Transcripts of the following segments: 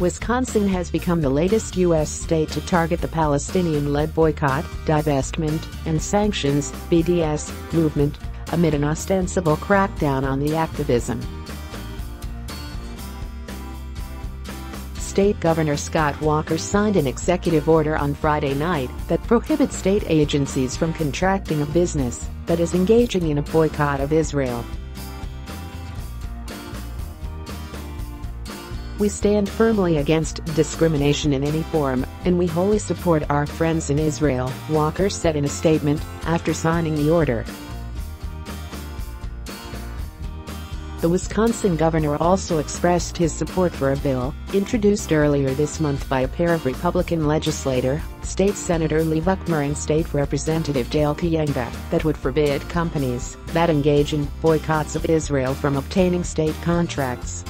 Wisconsin has become the latest U.S. state to target the Palestinian-led Boycott, Divestment and Sanctions (BDS) movement, amid an ostensible crackdown on the activism. State Governor Scott Walker signed an executive order on Friday night that prohibits state agencies from contracting a business that is engaging in a boycott of Israel. "We stand firmly against discrimination in any form, and we wholly support our friends in Israel," Walker said in a statement after signing the order. The Wisconsin governor also expressed his support for a bill, introduced earlier this month by a pair of Republican legislators, State Senator Lee Buckmer and State Representative Dale Kienga, that would forbid companies that engage in boycotts of Israel from obtaining state contracts.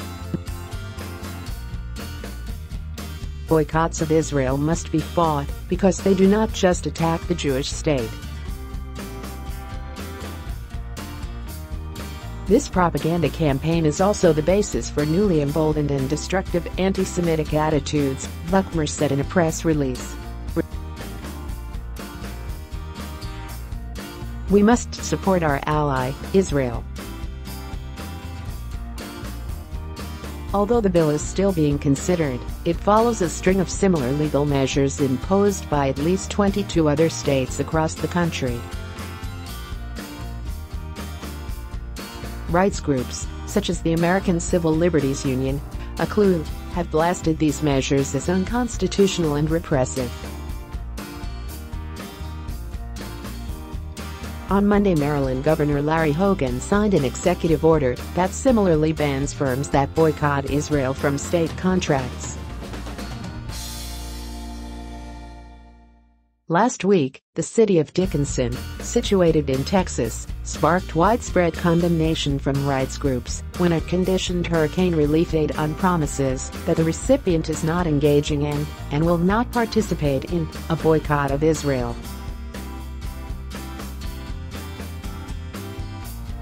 Boycotts of Israel must be fought because they do not just attack the Jewish state. This propaganda campaign is also the basis for newly emboldened and destructive anti-Semitic attitudes, Buckmer said in a press release. "We must support our ally, Israel." Although the bill is still being considered, it follows a string of similar legal measures imposed by at least 22 other states across the country. Rights groups, such as the American Civil Liberties Union, ACLU, have blasted these measures as unconstitutional and repressive. On Monday, Maryland Governor Larry Hogan signed an executive order that similarly bans firms that boycott Israel from state contracts. Last week, the city of Dickinson, situated in Texas, sparked widespread condemnation from rights groups when it conditioned hurricane relief aid on promises that the recipient is not engaging in, and will not participate in, a boycott of Israel.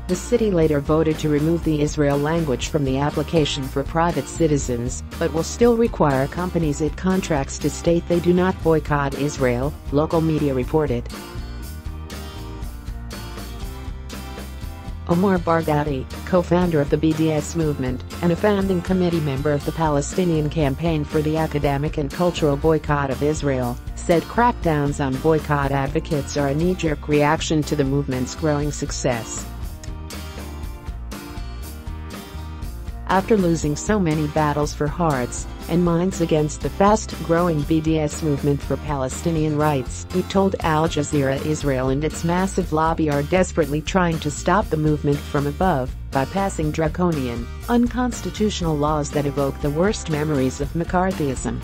The city later voted to remove the Israel language from the application for private citizens, but will still require companies it contracts to state they do not boycott Israel, local media reported. Omar Barghouti, co-founder of the BDS movement and a founding committee member of the Palestinian Campaign for the Academic and Cultural Boycott of Israel, said crackdowns on boycott advocates are a knee-jerk reaction to the movement's growing success. After losing so many battles for hearts and minds against the fast-growing BDS movement for Palestinian rights, he told Al Jazeera Israel and its massive lobby are desperately trying to stop the movement from above by passing draconian, unconstitutional laws that evoke the worst memories of McCarthyism.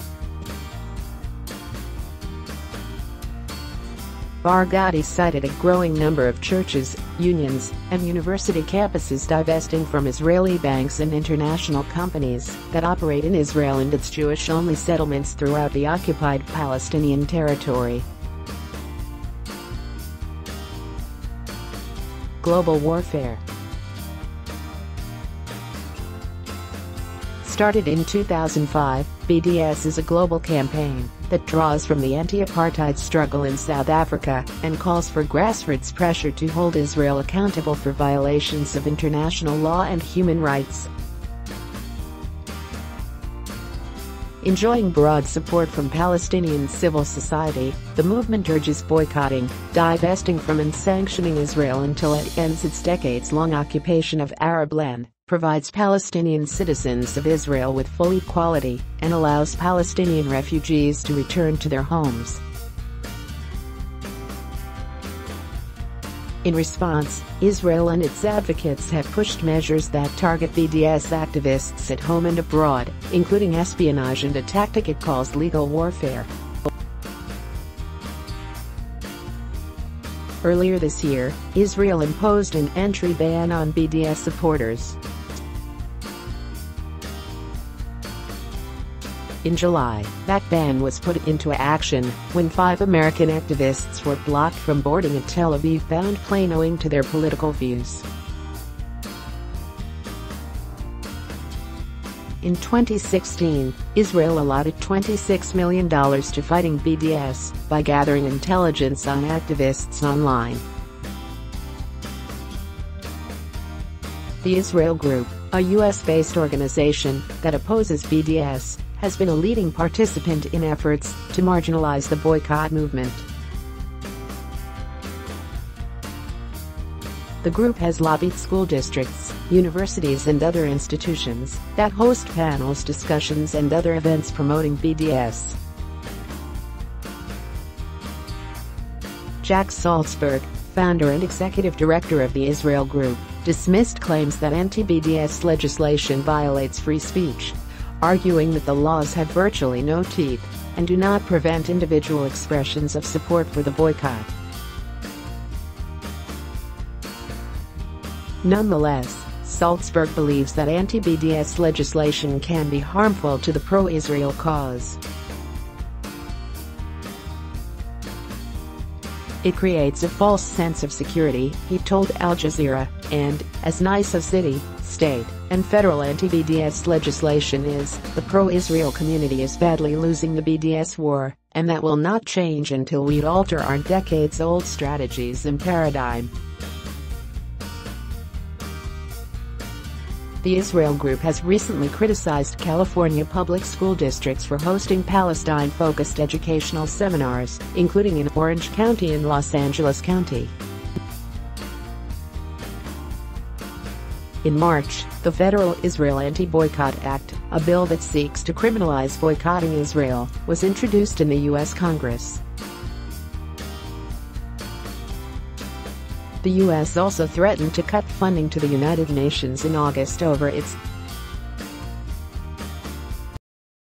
Barghouti cited a growing number of churches, unions, and university campuses divesting from Israeli banks and international companies that operate in Israel and its Jewish-only settlements throughout the occupied Palestinian territory. Global warfare. Started in 2005, BDS is a global campaign that draws from the anti-apartheid struggle in South Africa and calls for grassroots pressure to hold Israel accountable for violations of international law and human rights. Enjoying broad support from Palestinian civil society, the movement urges boycotting, divesting from and sanctioning Israel until it ends its decades-long occupation of Arab land, provides Palestinian citizens of Israel with full equality, and allows Palestinian refugees to return to their homes. In response, Israel and its advocates have pushed measures that target BDS activists at home and abroad, including espionage and a tactic it calls legal warfare. Earlier this year, Israel imposed an entry ban on BDS supporters. In July, that ban was put into action when 5 American activists were blocked from boarding a Tel Aviv-bound plane owing to their political views. In 2016, Israel allotted $26 million to fighting BDS by gathering intelligence on activists online. The Israel Group, a US-based organization that opposes BDS, has been a leading participant in efforts to marginalize the boycott movement. The group has lobbied school districts, universities and other institutions that host panels, discussions and other events promoting BDS. Jack Salzberg, founder and executive director of the Israel Group, dismissed claims that anti-BDS legislation violates free speech, arguing that the laws have virtually no teeth and do not prevent individual expressions of support for the boycott. Nonetheless, Salzberg believes that anti-BDS legislation can be harmful to the pro-Israel cause. It creates a false sense of security, he told Al Jazeera, and, as nice a city, state, and federal anti-BDS legislation is, the pro-Israel community is badly losing the BDS war, and that will not change until we alter our decades-old strategies and paradigm. The Israel Group has recently criticized California public school districts for hosting Palestine-focused educational seminars, including in Orange County and Los Angeles County. In March, the federal Israel Anti-Boycott Act, a bill that seeks to criminalize boycotting Israel, was introduced in the U.S. Congress. The U.S. also threatened to cut funding to the United Nations in August over its